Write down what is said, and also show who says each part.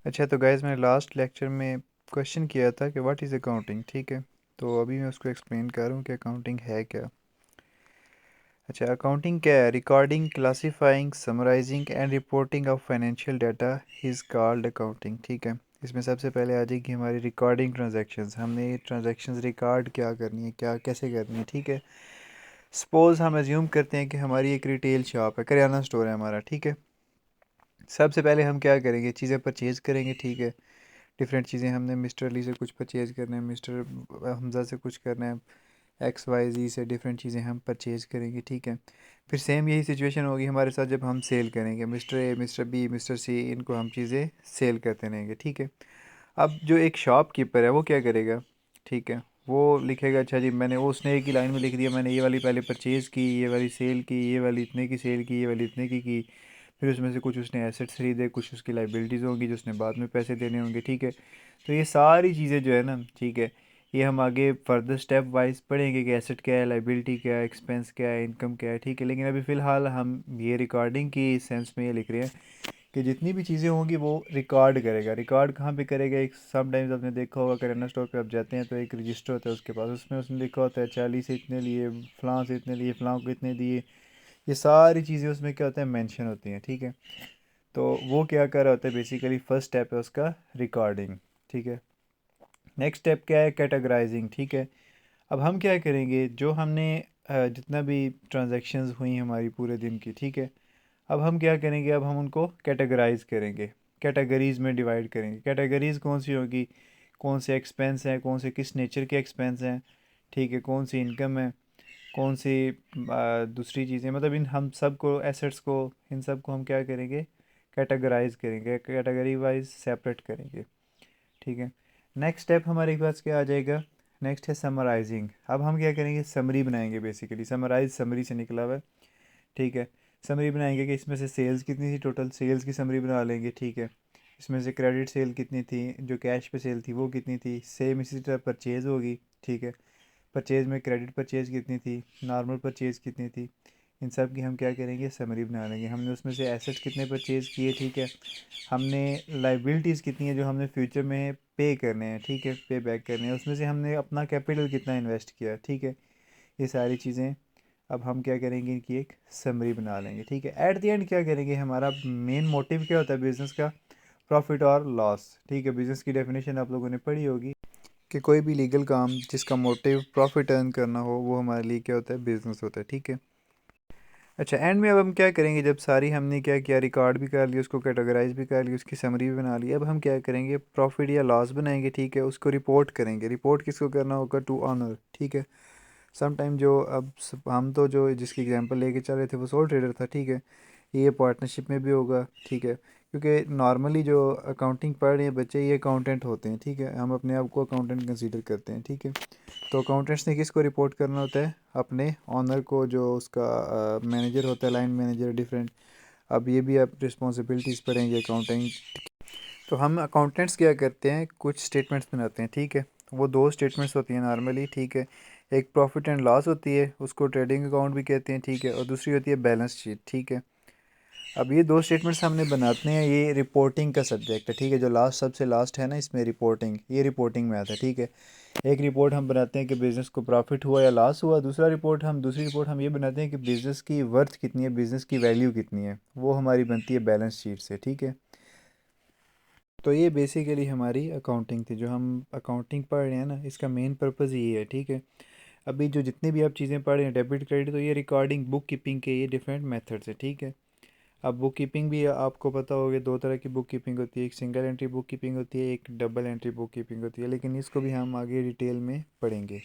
Speaker 1: अच्छा, तो गाइस मैंने लास्ट लेक्चर में क्वेश्चन किया था कि व्हाट इज़ अकाउंटिंग, ठीक है। तो अभी मैं उसको एक्सप्लेन कर रहा हूँ कि अकाउंटिंग है क्या। अच्छा, अकाउंटिंग क्या है? Recording, classifying, summarising and reporting of financial data is called accounting, ठीक है। इसमें सबसे पहले आ जाएगी हमारी रिकॉर्डिंग ट्रांजैक्शंस। हमने ये ट्रांजैक्शंस रिकॉर्ड क्या करनी है, क्या कैसे करनी है, ठीक है। सपोज़ हम एज्यूम करते हैं कि हमारी एक रिटेल शॉप है, करियाना स्टोर है हमारा, ठीक है। सबसे पहले हम क्या करेंगे, चीज़ें परचेज़ करेंगे, ठीक है। डिफरेंट चीज़ें हमने मिस्टर अली से कुछ परचेज़ करना है, मिस्टर हमज़ा से कुछ करना है, एक्स वाई जी से डिफरेंट चीज़ें हम परचेज़ करेंगे, ठीक है। फिर सेम यही सिचुएशन होगी हमारे साथ जब हम सेल करेंगे, mister A, mister B, mister C, इनको हम चीज़ें सेल करते रहेंगे, ठीक है। अब जो एक शॉपकीपर है वो क्या करेगा, ठीक है। वो लिखेगा, अच्छा जी मैंने, वो उसने एक ही लाइन में लिख दिया, मैंने ये वाली पहले परचेज़ की, ये वाली सेल की, ये वाली इतने की सेल की, ये वाली इतने की। फिर उसमें से कुछ उसने एसेट्स खरीदे, कुछ उसकी लाइबिलिटीज़ होंगी जो उसने बाद में पैसे देने होंगे, ठीक है। तो ये सारी चीज़ें जो है ना, ठीक है, ये हम आगे फर्दर स्टेप वाइज पढ़ेंगे कि एसेट क्या है, लाइबिलिटी क्या है, एक्सपेंस क्या है, इनकम क्या है, ठीक है। लेकिन अभी फ़िलहाल हम ये रिकॉर्डिंग की सेंस में ये लिख रहे हैं कि जितनी भी चीज़ें होंगी वो रिकॉर्ड करेगा। रिकॉर्ड कहाँ पे करेगा? एक समटाइम्स आपने देखा होगा करेंना स्टोर पे आप जाते हैं तो एक रजिस्टर होता है उसके पास, उसमें उसने लिखा होता है 40 से इतने लिए, फ़लाँ से इतने लिए, फ़लाँ को इतने दिए। ये सारी चीज़ें उसमें क्या होता है, मेंशन होती हैं, ठीक है। तो वो क्या कर रहा होता है, बेसिकली फर्स्ट स्टेप है उसका रिकॉर्डिंग, ठीक है। नेक्स्ट स्टेप क्या है, कैटेगराइजिंग, ठीक है। अब हम क्या करेंगे, जो हमने जितना भी ट्रांजैक्शंस हुई हमारी पूरे दिन की, ठीक है। अब हम क्या करेंगे, अब हम उनको कैटेगराइज करेंगे, कैटेगरीज में डिवाइड करेंगे। कैटेगरीज कौन सी होगी, कौन से एक्सपेंस हैं, कौन से किस नेचर के एक्सपेंस हैं, ठीक है, कौन सी इनकम है, कौन सी दूसरी चीज़ें, मतलब इन हम सब को, एसेट्स को, इन सब को हम क्या करेंगे, कैटेगराइज करेंगे, कैटेगरी वाइज सेपरेट करेंगे, ठीक है। नेक्स्ट स्टेप हमारे पास क्या आ जाएगा, नेक्स्ट है समराइजिंग। अब हम क्या करेंगे, समरी बनाएंगे, बेसिकली समराइज समरी से निकला हुआ है, ठीक है। समरी बनाएंगे कि इसमें से सेल्स कितनी थी, टोटल सेल्स की समरी बना लेंगे, ठीक है। इसमें से क्रेडिट सेल कितनी थी, जो कैश पे सेल थी वो कितनी थी, सेम इसी तरह परचेज़ होगी, ठीक है। परचेज़ में क्रेडिट परचेज़ कितनी थी, नॉर्मल परचेज़ कितनी थी, इन सब की हम क्या करेंगे, समरी बना लेंगे। हमने उसमें से एसेट्स कितने परचेज़ किए, ठीक है। हमने लाइबिलिटीज़ कितनी है जो हमने फ्यूचर में पे करने हैं, ठीक है, पे बैक करने हैं, उसमें से हमने अपना कैपिटल कितना इन्वेस्ट किया, ठीक है। ये सारी चीज़ें अब हम क्या करेंगे, इनकी एक समरी बना लेंगे, ठीक है। एट द एंड क्या करेंगे, हमारा मेन मोटिव क्या होता है बिज़नेस का, प्रॉफिट और लॉस, ठीक है। बिज़नेस की डेफिनेशन आप लोगों ने पढ़ी होगी कि कोई भी लीगल काम जिसका मोटिव प्रॉफिट अर्न करना हो वो हमारे लिए क्या होता है, बिजनेस होता है, ठीक है। अच्छा, एंड में अब हम क्या करेंगे, जब सारी हमने क्या किया, रिकॉर्ड भी कर लिया, उसको कैटेगराइज भी कर लिया, उसकी समरी भी बना ली, अब हम क्या करेंगे, प्रॉफिट या लॉस बनाएंगे, ठीक है। उसको रिपोर्ट करेंगे। रिपोर्ट किसको करना होगा, टू ऑनर, ठीक है। सम टाइम जो अब हम तो जो जिसकी एग्जांपल लेके चल रहे थे वो सोल ट्रेडर था, ठीक है। ये पार्टनरशिप में भी होगा, ठीक है, क्योंकि नॉर्मली जो अकाउंटिंग पढ़ रहे हैं बच्चे ये अकाउंटेंट होते हैं, ठीक है। हम अपने आप को अकाउंटेंट कंसीडर करते हैं, ठीक है। तो अकाउंटेंट्स ने किसको रिपोर्ट करना होता है, अपने ऑनर को, जो उसका मैनेजर होता है, लाइन मैनेजर, डिफरेंट। अब ये भी आप रिस्पॉन्सिबिलिटीज़ पढ़ेंगे अकाउंटिंग। तो हम अकाउंटेंट्स क्या करते हैं, कुछ स्टेटमेंट्स बनाते हैं, ठीक है। वो दो स्टेटमेंट्स होती हैं नॉर्मली, ठीक है। एक प्रॉफिट एंड लॉस होती है, उसको ट्रेडिंग अकाउंट भी कहते हैं, ठीक है। और दूसरी होती है बैलेंस शीट, ठीक है। अब ये दो स्टेटमेंट्स हमने बनाते हैं, ये रिपोर्टिंग का सब्जेक्ट है, ठीक है। जो लास्ट सबसे लास्ट है ना इसमें, रिपोर्टिंग, ये रिपोर्टिंग में आता है, ठीक है। एक रिपोर्ट हम बनाते हैं कि बिज़नेस को प्रॉफिट हुआ या लॉस हुआ, दूसरी रिपोर्ट हम ये बनाते हैं कि बिज़नेस की वर्थ कितनी है, बिज़नेस की वैल्यू कितनी है, वो हमारी बनती है बैलेंस शीट से, ठीक है। तो ये बेसिकली हमारी अकाउंटिंग थी, जो हम अकाउंटिंग पढ़ रहे हैं ना, इसका मेन पर्पज़ ये है, ठीक है। अभी जो जितनी भी आप चीज़ें पढ़ रहे हैं, डेबिट क्रेडिट, तो ये रिकॉर्डिंग बुक कीपिंग के ये डिफरेंट मेथड्स है, ठीक है। अब बुक कीपिंग भी आपको पता होगा, दो तरह की बुक कीपिंग होती है, एक सिंगल एंट्री बुक कीपिंग होती है, एक डबल एंट्री बुक कीपिंग होती है, लेकिन इसको भी हम आगे डिटेल में पढ़ेंगे।